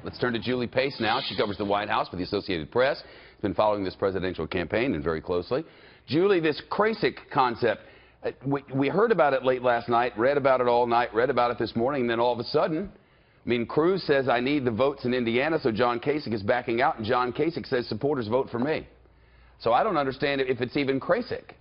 Let's turn to Julie Pace now. She covers the White House for the Associated Press. Has been following this presidential campaign and very closely. Julie, this Crasich concept, we heard about it late last night, read about it all night, read about it this morning, and then all of a sudden, I mean, Cruz says, I need the votes in Indiana, so John Kasich is backing out, and John Kasich says, supporters vote for me. So I don't understand if it's even Crasich.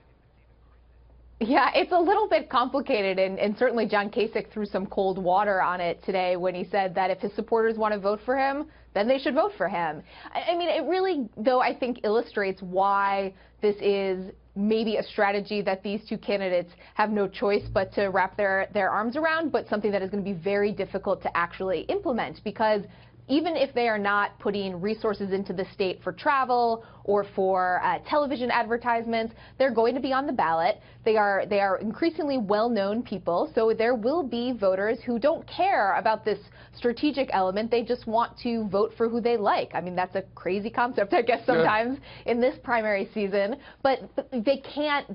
Yeah, it's a little bit complicated, and certainly John Kasich threw some cold water on it today when he said that if his supporters want to vote for him, then they should vote for him. I mean, it really, though, I think illustrates why this is maybe a strategy that these two candidates have no choice but to wrap their arms around, but something that is going to be very difficult to actually implement, because even if they are not putting resources into the state for travel or for television advertisements, they're going to be on the ballot. They are increasingly well-known people, so there will be voters who don't care about this strategic element. They just want to vote for who they like. I mean, that's a crazy concept, I guess, sometimes in this primary season, but they can't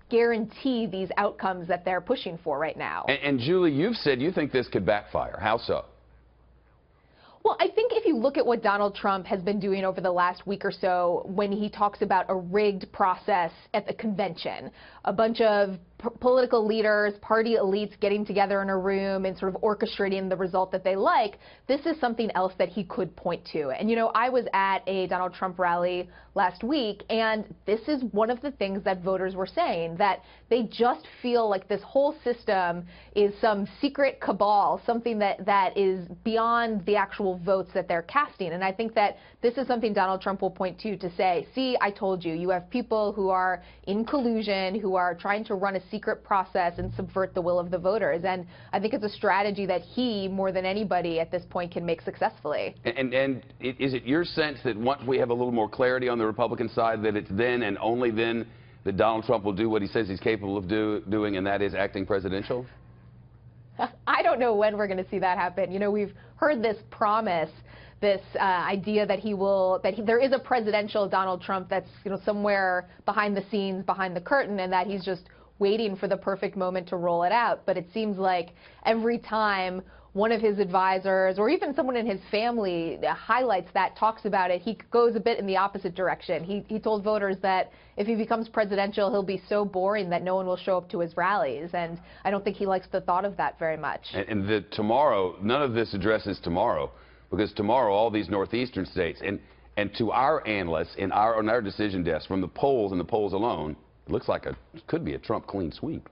guarantee these outcomes that they're pushing for right now. And Julie, you've said you think this could backfire. How so? Well, I think if you look at what Donald Trump has been doing over the last week or so when he talks about a rigged process at the convention, a bunch of political leaders, party elites getting together in a room and sort of orchestrating the result that they like, this is something else that he could point to. And, you know, I was at a Donald Trump rally last week, and this is one of the things that voters were saying, that they just feel like this whole system is some secret cabal, something that is beyond the actual votes that they're casting. And I think that this is something Donald Trump will point to say, see, I told you, you have people who are in collusion, who are trying to run a secret process and subvert the will of the voters. And I think it's a strategy that he, more than anybody at this point, can make successfully. And is it your sense that once we have a little more clarity on the Republican side, that it's then and only then that Donald Trump will do what he says he's capable of doing, and that is acting presidential? I don't know when we're going to see that happen. You know, we've heard this promise, this idea that there is a presidential Donald Trump that's, you know, somewhere behind the scenes, behind the curtain, and that he's just waiting for the perfect moment to roll it out. But it seems like every time one of his advisors or even someone in his family highlights that, talks about it, he goes a bit in the opposite direction. He told voters that if he becomes presidential, he'll be so boring that no one will show up to his rallies. And I don't think he likes the thought of that very much. And tomorrow, none of this addresses tomorrow, because tomorrow all these northeastern states, and to our analysts on our decision desk, from the polls and the polls alone, it looks like it could be a Trump clean sweep.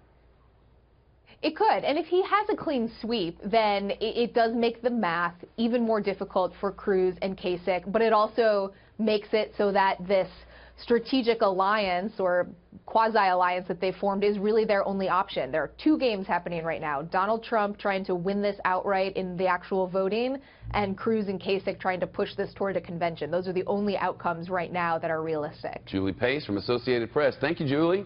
It could. And if he has a clean sweep, then it does make the math even more difficult for Cruz and Kasich, but it also makes it so that this strategic alliance or quasi-alliance that they formed is really their only option. There are two games happening right now. Donald Trump trying to win this outright in the actual voting, and Cruz and Kasich trying to push this toward a convention. Those are the only outcomes right now that are realistic. Julie Pace from Associated Press. Thank you, Julie.